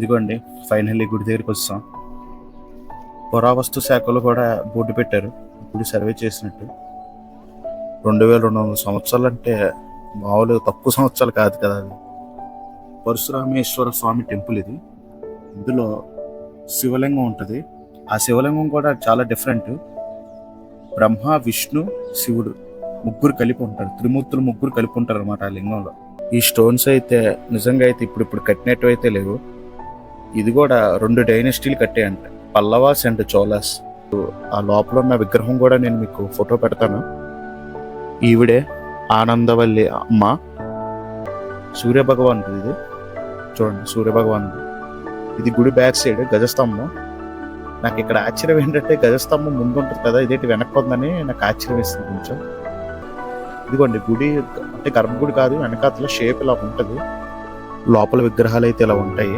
ఇదిగోండి, ఫైనల్లీ గుడి దగ్గరికి వచ్చాం. పురావస్తు శాఖలో కూడా బోర్డు పెట్టారు గుడి సర్వే చేసినట్టు. 2200 సంవత్సరాలు అంటే మామూలుగా తక్కువ సంవత్సరాలు కాదు కదా. అది పరశురామేశ్వర స్వామి టెంపుల్ ఇది. ఇందులో శివలింగం ఉంటుంది. ఆ శివలింగం కూడా చాలా డిఫరెంట్. బ్రహ్మ, విష్ణు, శివుడు ముగ్గురు కలిపి ఉంటారు. త్రిమూర్తులు ముగ్గురు కలిపి ఉంటారు అనమాట ఆ లింగంలో. ఈ స్టోన్స్ అయితే నిజంగా అయితే ఇప్పుడు కట్టినట్టు అయితే లేవు. ఇది కూడా 2 డైనెస్టీలు కట్టాయంట, పల్లవాస్ అండ్ చోళాస్. ఆ లోపల ఉన్న విగ్రహం కూడా నేను మీకు ఫోటో పెడతాను. ఈవిడే ఆనందవల్లి అమ్మ. సూర్యభగవానుడు ఇది చూడండి, సూర్యభగవానుడు. ఇది గుడి బ్యాక్ సైడ్ గజస్తంభం. నాకు ఇక్కడ ఆశ్చర్యం ఏంటంటే గజస్తంభం ముందు ఉంటుంది కదా, ఇదేంటి వెనక్కి ఉందని నాకు ఆశ్చర్యం వేస్తుంది కొంచెం. ఇదిగోండి గుడి అంటే గర్భగుడి కాదు, వెనకాతల షేప్ ఇలా ఉంటుంది. లోపల విగ్రహాలు అయితే ఇలా ఉంటాయి.